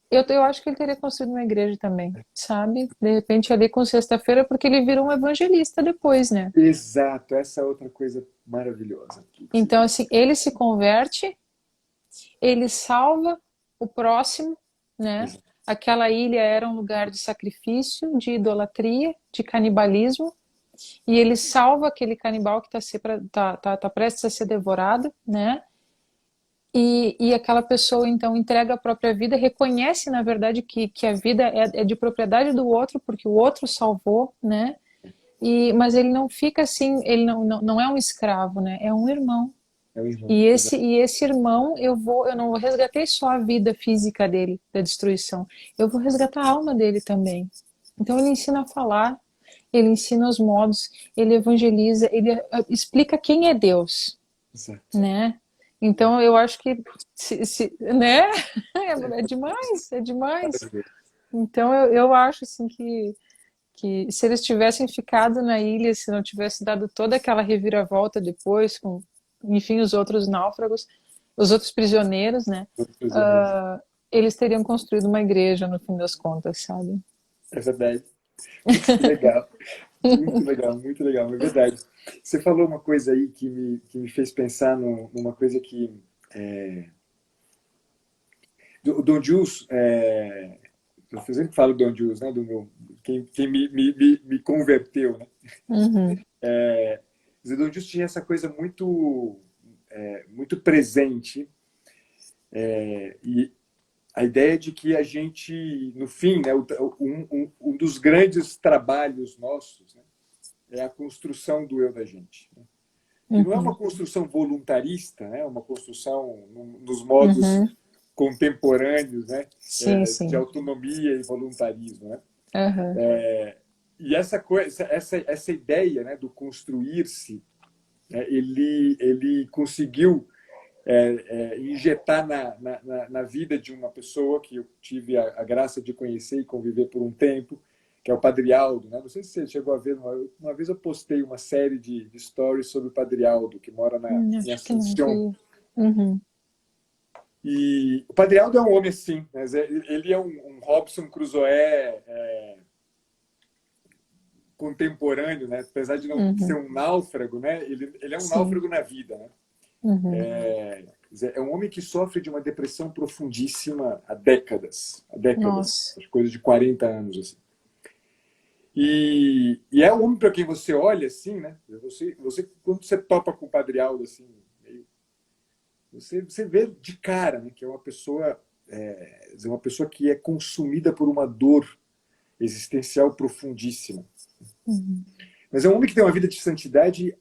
Eu acho que ele teria construído uma igreja também, sabe? De repente ali com sexta-feira, porque ele virou um evangelista depois, né? Exato, essa é outra coisa maravilhosa aqui que você Então, disse. assim, ele se converte, ele salva o próximo, né? Exato. Aquela ilha era um lugar de sacrifício, de idolatria, de canibalismo, e ele salva aquele canibal que tá prestes a ser devorado, né? E aquela pessoa então entrega a própria vida, reconhece na verdade que a vida é de propriedade do outro, porque o outro salvou, né? Mas ele não fica assim, ele não é um escravo, né? É um irmão. É o irmão. E Exato. esse irmão, eu não vou resgatei só a vida física dele, da destruição, eu vou resgatar a alma dele também. Então ele ensina a falar, ele ensina os modos, ele evangeliza, ele explica quem é Deus, Exato. né? Então eu acho que, né? É demais, é demais. Maravilhoso. Então eu acho assim que se eles tivessem ficado na ilha, se não tivesse dado toda aquela reviravolta depois, com, enfim, os outros náufragos, os outros prisioneiros, né? Outros prisioneiros. ah, eles teriam construído uma igreja no fim das contas, sabe? É verdade. Muito legal. Muito legal, muito legal, é verdade. Você falou uma coisa aí que me fez pensar numa coisa que. O Don Jules, eu sempre falo Don Jules, né? Quem me converteu, né? Uhum, O Don Jules tinha essa coisa muito presente, e a ideia de que a gente, no fim, né, um dos grandes trabalhos nossos, né, é a construção do eu da gente. Né? Que não é uma uhum, construção voluntarista, né, uma construção nos modos uhum. contemporâneos, né, Sim, de sim. autonomia e voluntarismo. Né? Aham. E essa coisa, essa ideia, né, do construir-se, né, ele conseguiu injetar na vida de uma pessoa que eu tive a graça de conhecer e conviver por um tempo, que é o Padre Aldo. Né? Não sei se você chegou a ver, uma vez eu postei uma série de stories sobre o Padre Aldo, que mora em Acho que não Assunção. vi. Uhum. E o Padre Aldo é um homem assim, né? Ele é um Robson Crusoe contemporâneo, né? Apesar de não ser Uhum. um náufrago, né? Ele é um Sim. náufrago na vida, né? Uhum. É um homem que sofre de uma depressão profundíssima há décadas, Nossa. acho coisa de 40 anos. Assim. E é um homem para quem você olha assim, né? Quando você topa com o Padre Aldo, assim, você vê de cara, né, que é uma pessoa que é consumida por uma dor existencial profundíssima. Uhum. Mas é um homem que tem uma vida de santidade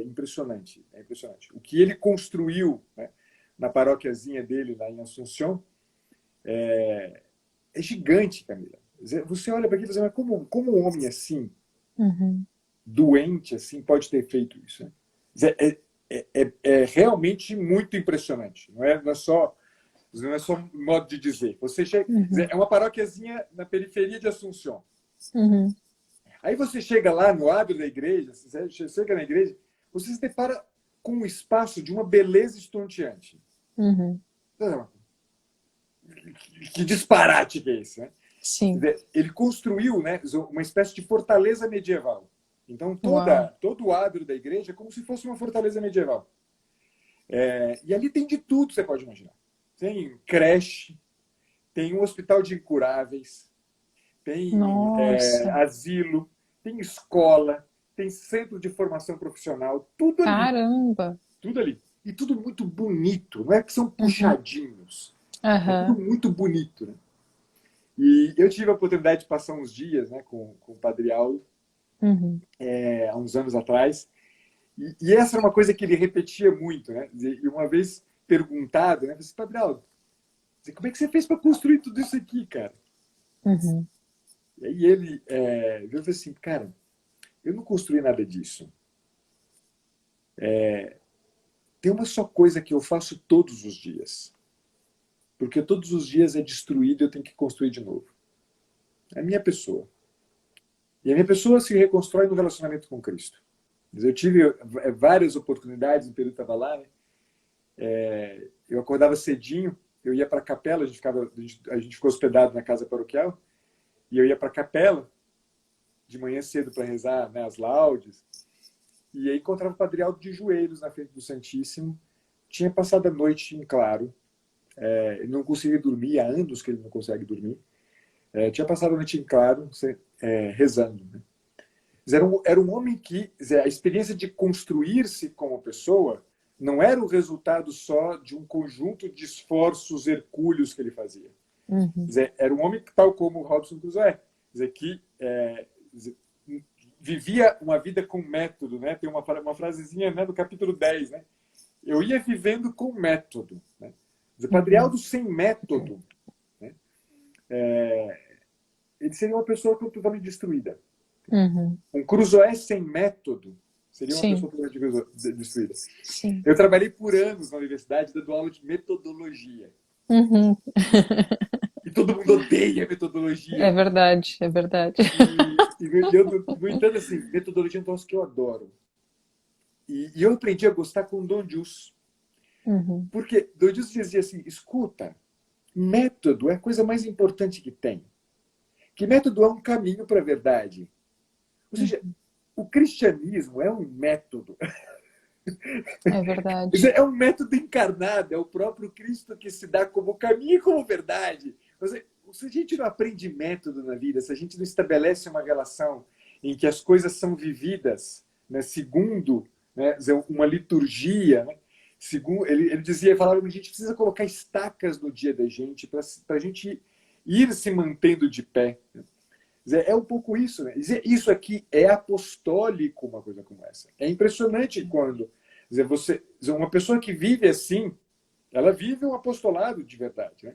impressionante. É impressionante. O que ele construiu, né, na paróquiazinha dele, lá em Assunção, é gigante, Camila. Você olha para aquilo e fala, mas como um homem assim, Uhum. doente assim, pode ter feito isso? Né? É realmente muito impressionante. Não é só um modo de dizer. Você chega, Uhum. é uma paróquiazinha na periferia de Assunção. Uhum. Aí você chega lá no adro da igreja, você chega na igreja, você se depara com um espaço de uma beleza estonteante. Uhum. Que disparate que é esse, né? Sim. Ele construiu, né, uma espécie de fortaleza medieval. Então, Uau. todo o adro da igreja é como se fosse uma fortaleza medieval. E ali tem de tudo que você pode imaginar. Tem creche, tem um hospital de incuráveis, tem Nossa. asilo, tem escola, tem centro de formação profissional, tudo ali. Caramba. Tudo ali. E tudo muito bonito. Não é que são Uhum. puxadinhos. É tudo Aham. muito bonito. Né? E eu tive a oportunidade de passar uns dias, né, com o Padre Aldo, Uhum. há uns anos atrás. E essa era uma coisa que ele repetia muito. Né? E uma vez perguntado, né, disse, Padre Aldo, como é que você fez para construir tudo isso aqui, cara? Uhum. E aí ele viu assim, cara, eu não construí nada disso. Tem uma só coisa que eu faço todos os dias. Porque todos os dias é destruído e eu tenho que construir de novo. É a minha pessoa. E a minha pessoa se reconstrói no relacionamento com Cristo. Eu tive várias oportunidades, no período que estava lá, né? Eu acordava cedinho, eu ia para a capela, a gente ficou hospedado na casa paroquial, e eu ia para a capela de manhã cedo para rezar, né, as laudes, e aí encontrava o Padre Aldo de joelhos na frente do Santíssimo, tinha passado a noite em claro, ele não conseguia dormir, há anos que ele não consegue dormir, tinha passado a noite em claro, rezando. Né? Era um homem que a experiência de construir-se como pessoa não era o resultado só de um conjunto de esforços hercúleos que ele fazia. Uhum. Era um homem tal como o Robson Crusoe, que vivia uma vida com método. Né? Tem uma frasezinha, né, do capítulo 10. Né? Eu ia vivendo com método. Né? Padre Uhum. Aldo sem método, né? Ele seria uma pessoa totalmente destruída. Uhum. Um Cruzoé sem método seria uma Sim. pessoa totalmente destruída. Sim. Eu trabalhei por anos na universidade dando aula de metodologia. Uhum. E todo mundo odeia É metodologia. verdade, é verdade. Eu, no entanto, assim, metodologia é um troço que eu adoro. E eu aprendi a gostar com o Don Jus. Uhum. Porque Doidus dizia assim, escuta, método é a coisa mais importante que tem. Que método é um caminho para a verdade. Ou seja, Uhum. o cristianismo é um método. É verdade. É um método encarnado, é o próprio Cristo que se dá como caminho e como verdade. Ou seja, se a gente não aprende método na vida, se a gente não estabelece uma relação em que as coisas são vividas, né, segundo, né, uma liturgia, né, segundo, ele dizia, falava que a gente precisa colocar estacas no dia da gente para a gente ir se mantendo de pé. É um pouco isso, né? Isso aqui é apostólico, uma coisa como essa. É impressionante quando uma pessoa que vive assim, ela vive um apostolado de verdade, né?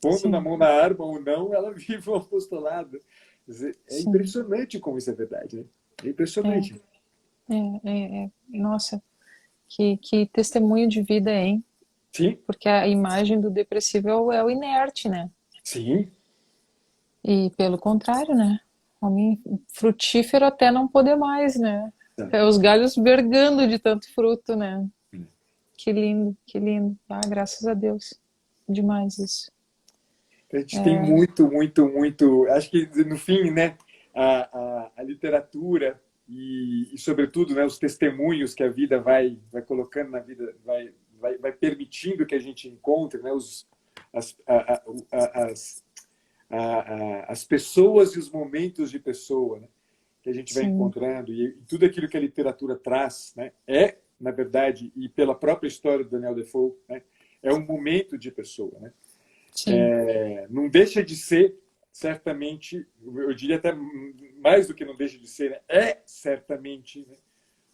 Pondo na Sim, mão na arma ou não, ela vive um apostolado. É sim. impressionante como isso é verdade, né? É É, impressionante. Nossa, que testemunho de vida, hein? Sim, Porque a imagem do depressivo é o inerte, né? sim. E pelo contrário, né? Homem frutífero até não poder mais, né? É os galhos vergando de tanto fruto, né? Que lindo, que lindo. Ah, graças a Deus. Demais isso. A gente tem muito, muito, muito. Acho que no fim, né, a literatura sobretudo, né, os testemunhos que a vida vai colocando na vida, vai permitindo que a gente encontre, né, as, as, as pessoas e os momentos de pessoa, né, que a gente vai Sim, encontrando e tudo aquilo que a literatura traz, né, é, na verdade, e pela própria história do Daniel Defoe, né, é um momento de pessoa, né? sim, Não deixa de ser, certamente, eu diria até mais do que não deixa de ser, né? É certamente, né,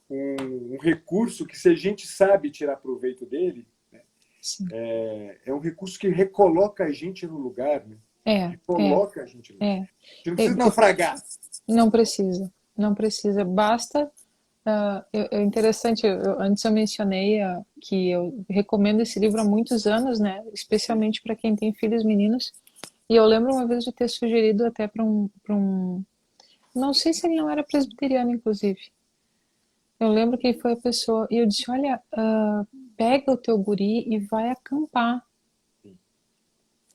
um recurso que, se a gente sabe tirar proveito dele, né, sim. é um recurso que recoloca a gente no lugar, né? É, é, Recoloca a gente no lugar. A é. gente não precisa Porque naufragar. não precisa, não precisa. Basta. É interessante, antes eu mencionei que eu recomendo esse livro há muitos anos, né? Especialmente para quem tem filhos meninos. E eu lembro uma vez de ter sugerido até para um. Não sei se ele não era presbiteriano, inclusive. Eu lembro que foi a pessoa. E eu disse: Olha, pega o teu guri e vai acampar.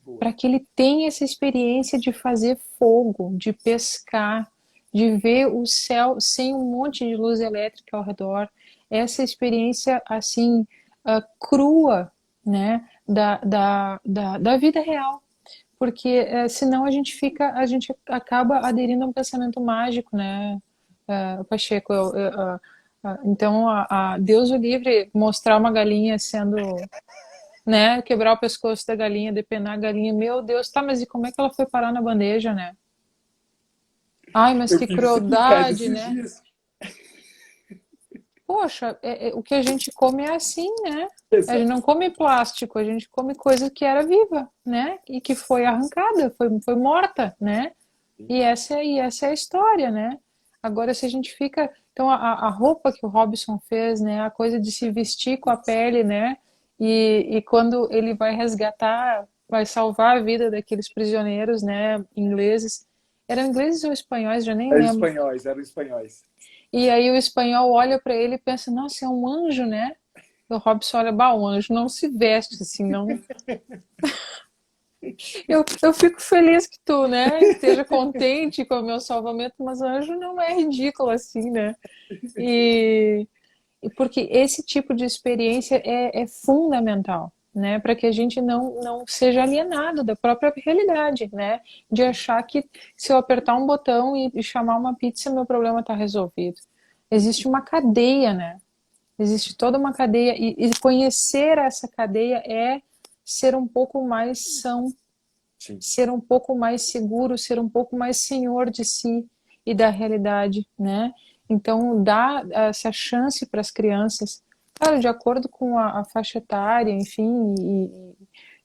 Boa. Para que ele tenha essa experiência de fazer fogo, de pescar, de ver o céu sem um monte de luz elétrica ao redor, essa experiência assim crua, né, da vida real, porque senão a gente acaba aderindo a um pensamento mágico, né, Pacheco, então Deus o livre mostrar uma galinha sendo, né? Quebrar o pescoço da galinha, depenar a galinha. Meu Deus, tá, mas e como é que ela foi parar na bandeja, né? Ai, mas Eu que fiz isso aqui em casa crueldade, esses né? dias. Poxa, o que a gente come é assim, né? A gente Exato. não come plástico, a gente come coisa que era viva, né? E que foi arrancada, foi morta, né? E essa é a história, né? Agora, se a gente fica. Então, a roupa que o Robson fez, né? A coisa de se vestir com a pele, né? E quando ele vai resgatar, vai salvar a vida daqueles prisioneiros, né? Ingleses. Eram ingleses ou espanhóis? Já nem lembro. Eram espanhóis. E aí o espanhol olha para ele e pensa: Nossa, é um anjo, né? E o Robson olha: Bah, um anjo não se veste assim, não. Eu fico feliz que tu, né, esteja contente com o meu salvamento, mas anjo não é ridículo assim, né? E, e porque esse tipo de experiência é fundamental, né, para que a gente não seja alienado da própria realidade, né? De achar que se eu apertar um botão e chamar uma pizza, meu problema está resolvido. Existe uma cadeia, né? Existe toda uma cadeia e conhecer essa cadeia é ser um pouco mais são, Sim. ser um pouco mais seguro, ser um pouco mais senhor de si e da realidade, né? Então, dá essa chance para as crianças, claro, de acordo com a faixa etária, enfim, e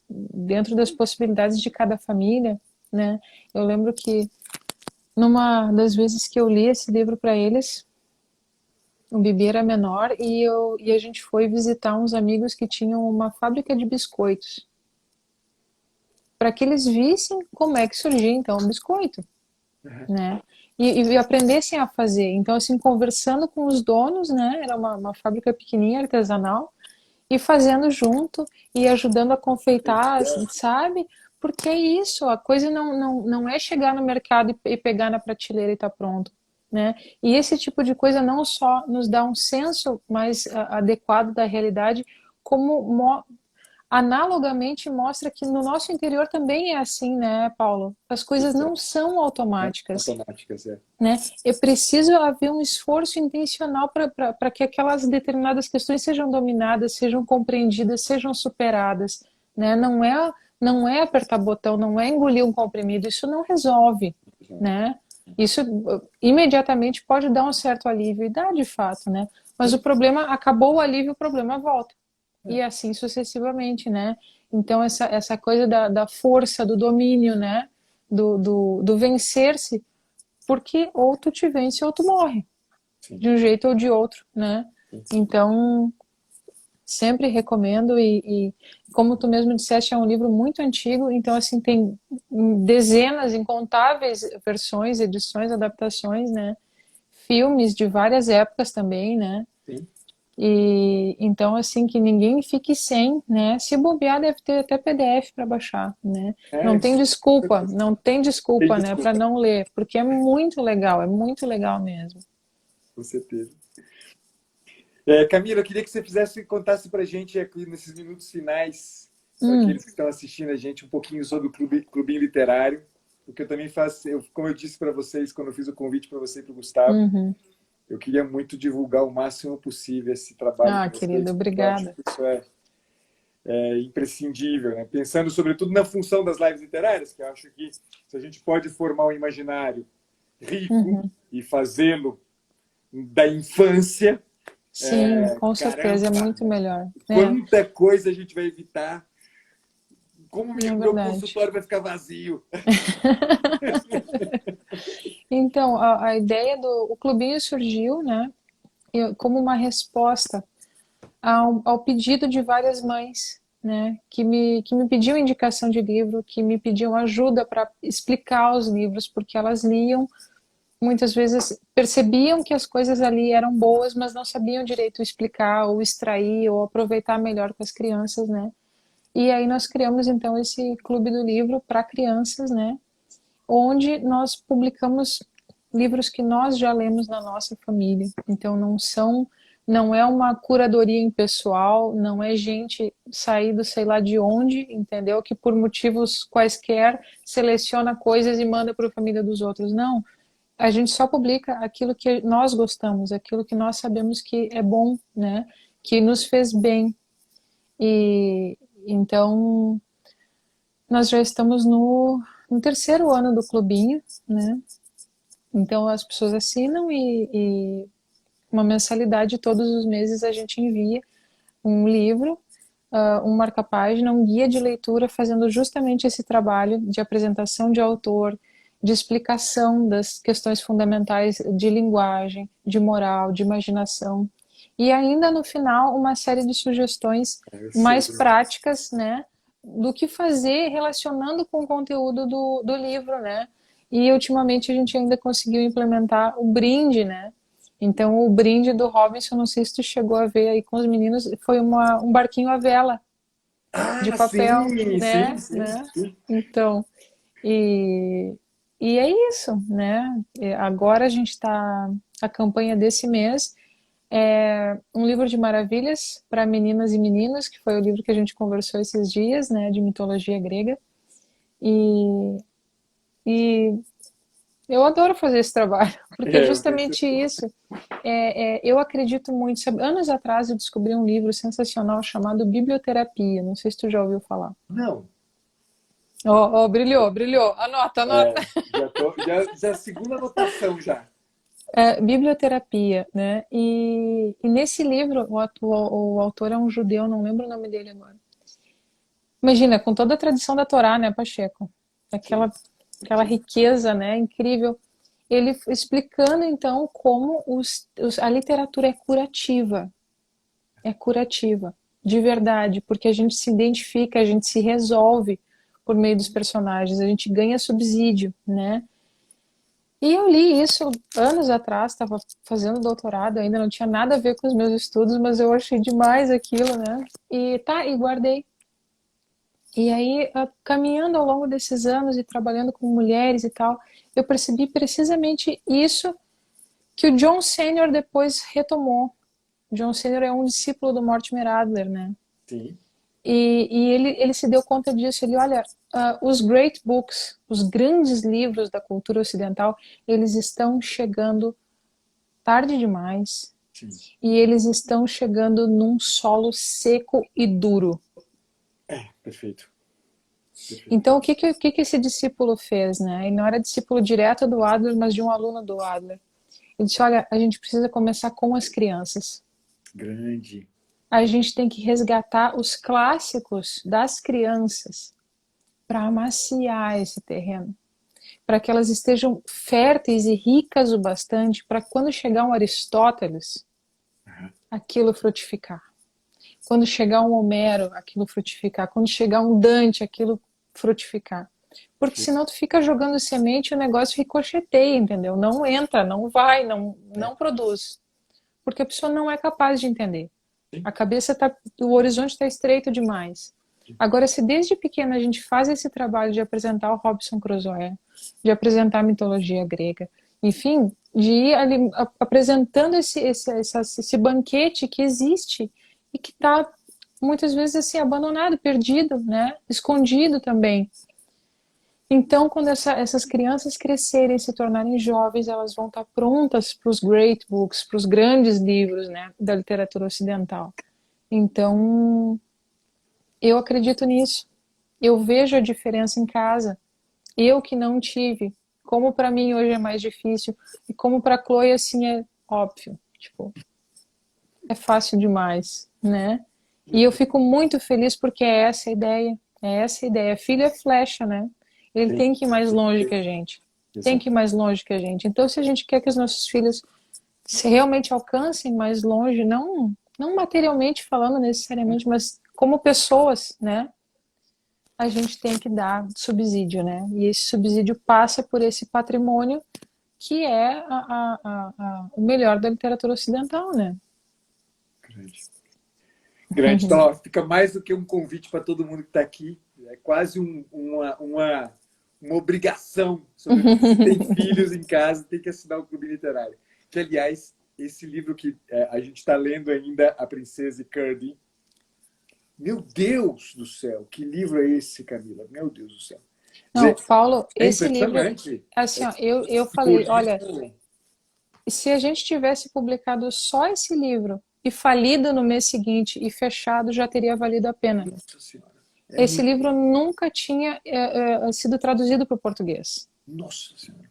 dentro das possibilidades de cada família, né? Eu lembro que numa das vezes que eu li esse livro para eles, o Bibi era menor e a gente foi visitar uns amigos que tinham uma fábrica de biscoitos, para que eles vissem como é que surgia então o biscoito, né? E aprendessem a fazer. Então, assim, conversando com os donos, né? Era uma fábrica pequenininha, artesanal, e fazendo junto e ajudando a confeitar, sabe? Porque é isso, a coisa não é chegar no mercado e pegar na prateleira e tá pronto, né? E esse tipo de coisa não só nos dá um senso mais adequado da realidade, como analogamente mostra que no nosso interior também é assim, né, Paulo? As coisas não são automáticas, Automáticas, é. né? É preciso haver um esforço intencional para que aquelas determinadas questões sejam dominadas, sejam compreendidas, sejam superadas, né? Não é apertar botão, não é engolir um comprimido, isso não resolve, né? Isso imediatamente pode dar um certo alívio, e dá de fato, né? Mas o problema, acabou o alívio, o problema volta. E assim sucessivamente, né? Então essa coisa da força, do domínio, né? Do vencer-se, porque ou tu te vence ou tu morre, Sim. de um jeito ou de outro, né? Então, sempre recomendo e como tu mesmo disseste, é um livro muito antigo, então assim tem dezenas, incontáveis versões, edições, adaptações, né? Filmes de várias épocas também, né? Sim. E então assim que ninguém fique sem, né? Se bobear deve ter até PDF para baixar, né? Não tem desculpa, não tem desculpa, né, para não ler, porque é muito legal mesmo. Com certeza. Camila, eu queria que você contasse pra gente aqui nesses minutos finais, para aqueles que estão assistindo a gente, um pouquinho sobre o Clubinho Literário, porque eu também faço, como eu disse para vocês quando eu fiz o convite para você e para o Gustavo, eu queria muito divulgar o máximo possível esse trabalho de vocês. Querido, obrigada. Eu acho que isso é imprescindível, né? Pensando sobretudo na função das lives literárias, que eu acho que se a gente pode formar um imaginário rico e fazê-lo da infância, sim, com certeza, caramba, é muito melhor. Quanta coisa a gente vai evitar. Como meu verdade. consultório vai ficar vazio. Então, a ideia do Clubinho surgiu, né, como uma resposta ao pedido de várias mães, né, que me pediam indicação de livro, que me pediam ajuda para explicar os livros, porque elas liam, muitas vezes percebiam que as coisas ali eram boas, mas não sabiam direito explicar, ou extrair, ou aproveitar melhor com as crianças, né. E aí nós criamos então esse Clube do Livro para crianças, né, onde nós publicamos livros que nós já lemos na nossa família. Então não é uma curadoria impessoal, não é gente saído sei lá de onde, entendeu? Que por motivos quaisquer seleciona coisas e manda para a família dos outros. Não, a gente só publica aquilo que nós gostamos, aquilo que nós sabemos que é bom, né? Que nos fez bem. E então nós já estamos no terceiro ano do clubinho, né? Então as pessoas assinam e uma mensalidade todos os meses a gente envia um livro, um marca-página, um guia de leitura fazendo justamente esse trabalho de apresentação de autor, de explicação das questões fundamentais de linguagem, de moral, de imaginação. E ainda no final uma série de sugestões mais práticas, né, do que fazer relacionando com o conteúdo do livro, né? E ultimamente a gente ainda conseguiu implementar o brinde, né? Então o brinde do Robinson, não sei se tu chegou a ver aí com os meninos, foi um barquinho à vela de papel, sim, né? sim, né? sim. Então, e é isso, né? Agora a gente está, a campanha desse mês é um livro de maravilhas para meninas e meninos, que foi o livro que a gente conversou esses dias, né, de mitologia grega. E eu adoro fazer esse trabalho, porque é justamente isso. Eu acredito muito. Sabe, anos atrás eu descobri um livro sensacional chamado Biblioterapia. Não sei se tu já ouviu falar. Não. Brilhou. Anota. Já é a segunda anotação já. Biblioterapia, né? E nesse livro, o autor é um judeu, não lembro o nome dele agora. Imagina, com toda a tradição da Torá, né, Pacheco? Aquela riqueza, né, incrível. Ele explicando, então, como a literatura é curativa. É curativa, de verdade, porque a gente se identifica, a gente se resolve por meio dos personagens, a gente ganha subsídio, né? E eu li isso anos atrás, estava fazendo doutorado, ainda não tinha nada a ver com os meus estudos, mas eu achei demais aquilo, né? E guardei. E aí, caminhando ao longo desses anos e trabalhando com mulheres e tal, eu percebi precisamente isso que o John Senior depois retomou. John Senior é um discípulo do Mortimer Adler, né? Sim, E ele se deu conta disso. Ele, olha, os great books, os grandes livros da cultura ocidental, eles estão chegando tarde demais sim. e eles estão chegando num solo seco e duro. É, perfeito. Perfeito. Então, o que esse discípulo fez, né? Ele não era discípulo direto do Adler, mas de um aluno do Adler. Ele disse, olha, a gente precisa começar com as crianças. Grande. A gente tem que resgatar os clássicos das crianças para amaciar esse terreno, para que elas estejam férteis e ricas o bastante para quando chegar um Aristóteles, Aham. aquilo frutificar. Quando chegar um Homero, aquilo frutificar. Quando chegar um Dante, aquilo frutificar. Porque Perfeito. senão tu fica jogando semente e o negócio ricocheteia, entendeu? Não entra, não vai, É, não produz. Porque a pessoa não é capaz de entender. sim, A cabeça tá, o horizonte está estreito demais. sim. Agora, se desde pequena a gente faz esse trabalho de apresentar o Robson Crusoe, de apresentar a mitologia grega, enfim, de ir ali, apresentando esse banquete que existe e que está muitas vezes assim abandonado, perdido, né? Escondido também. Então, quando essas crianças crescerem, se tornarem jovens, elas vão estar prontas para os great books, para os grandes livros, né, da literatura ocidental. Então, eu acredito nisso. Eu vejo a diferença em casa. Eu que não tive, como para mim hoje é mais difícil e como para Chloe assim é óbvio, tipo, é fácil demais, né? E eu fico muito feliz porque é essa a ideia. É essa a ideia. Filho é flecha, né? Ele Sim. tem que ir mais longe que a gente. Tem Exato. que ir mais longe que a gente. Então, se a gente quer que os nossos filhos se realmente alcancem mais longe, não materialmente falando necessariamente, mas como pessoas, né? A gente tem que dar subsídio, né? E esse subsídio passa por esse patrimônio que é o melhor da literatura ocidental, né? Grande. Grande. Então, ó, fica mais do que um convite para todo mundo que está aqui. É quase uma obrigação, sobretudo se tem filhos em casa, tem que assinar o Clube Literário. Que, aliás, esse livro que a gente está lendo ainda, A Princesa e Kirby. Meu Deus do céu, que livro é esse, Camila? Meu Deus do céu. Quer Não, dizer, Paulo, é esse livro, impressionante. assim, ó, eu falei, olha, Simbolismo. se a gente tivesse publicado só esse livro e falido no mês seguinte e fechado, já teria valido a pena. Nossa Senhora. É Esse muito. livro nunca tinha sido traduzido para o português. Nossa Senhora.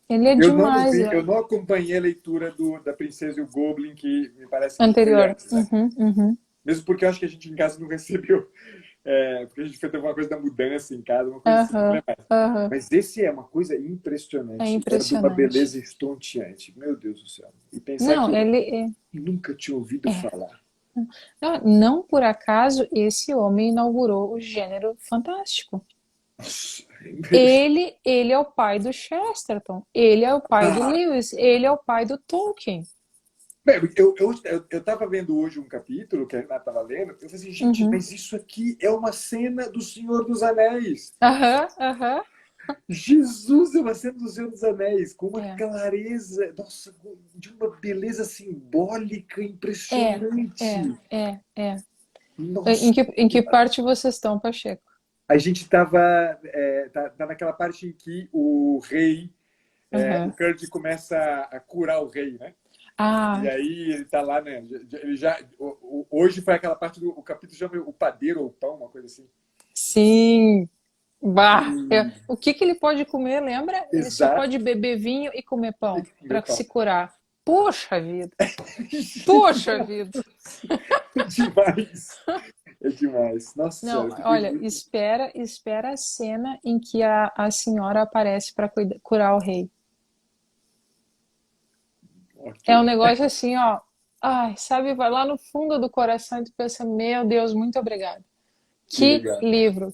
Ele é Eu não demais, vi, eu não acompanhei a leitura da Princesa e o Goblin, que me parece que foi anterior. antes, né? Uhum, uhum. Mesmo porque eu acho que a gente em casa não recebeu, porque a gente fez alguma coisa da mudança em casa, uma coisa assim, não Aham, lembro mais. aham. Mas esse é uma coisa É impressionante, é de uma impressionante. beleza estonteante, meu Deus do céu. E pensar Não, que eu ele nunca tinha ouvido falar. não por acaso esse homem inaugurou o gênero fantástico. Nossa, Ele é o pai do Chesterton, ele é o pai do ah, Lewis, ele é o pai do Tolkien. bem, eu tava vendo hoje um capítulo que a Renata estava lendo, eu falei assim, gente, Uhum. mas isso aqui é uma cena do Senhor dos Anéis. Aham, aham. Jesus é uma cena do Senhor dos Anéis, com uma É, clareza, nossa, de uma beleza simbólica é, impressionante. é. Em Nossa, que parte vocês estão, Pacheco? a gente estava tá naquela parte em que o rei, o Aham. Kurt começa a curar o rei, né? E Ah, aí ele tá lá, né? Ele já, hoje foi aquela parte do o capítulo chama o padeiro ou o pão, uma coisa assim. sim. Bah, E, o que que ele pode comer, lembra? Ele só exato, pode beber vinho e comer e pão comer para pão. se curar. Poxa vida, poxa vida. É demais. É demais. Nossa Não, senhora, eu fiquei olha, muito. espera a cena em que a senhora aparece para curar o rei. Ok, É um negócio assim, ó. Ai, sabe, vai lá no fundo do coração e tu pensa, meu Deus, muito obrigada. que legal.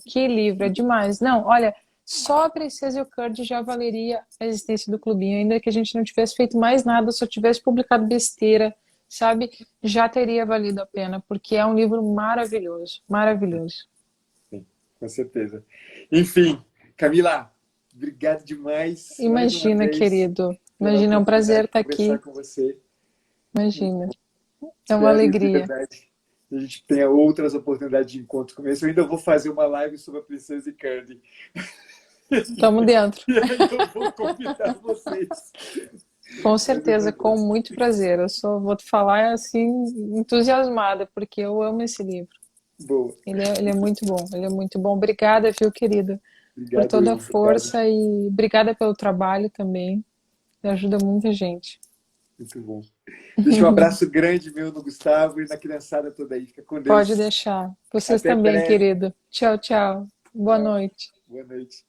Que livro, é demais. Não, olha, Só a Princesa e o Curde já valeria a existência do clubinho, ainda que a gente não tivesse feito mais nada, só tivesse publicado besteira, sabe? Já teria valido a pena, porque é um livro maravilhoso, maravilhoso. Sim, com certeza. Enfim, Camila, obrigado demais mais uma Imagina, vez querido. pela Imagina, é um oportunidade prazer de estar conversar aqui. com você. Imagina. É uma Espero de alegria. verdade que a gente tenha outras oportunidades de encontro como esse. Eu ainda vou fazer uma live sobre a Princesa e Candy. Tamo dentro. E ainda vou convidar vocês. Com Mas eu certeza, com muito prazer. Eu só vou te falar assim, entusiasmada, porque eu amo esse livro. boa. Ele é muito bom, ele é muito bom. Obrigada, viu, querido, por Obrigado, toda a eu. Obrigado. força e obrigada pelo trabalho também. Ajuda muita gente. Muito bom. Deixa um abraço grande meu no Gustavo e na criançada toda aí. Fica com Pode Deus. deixar. Vocês Até também, breve. querido. Tchau, tchau. Boa Tchau. noite. Boa noite.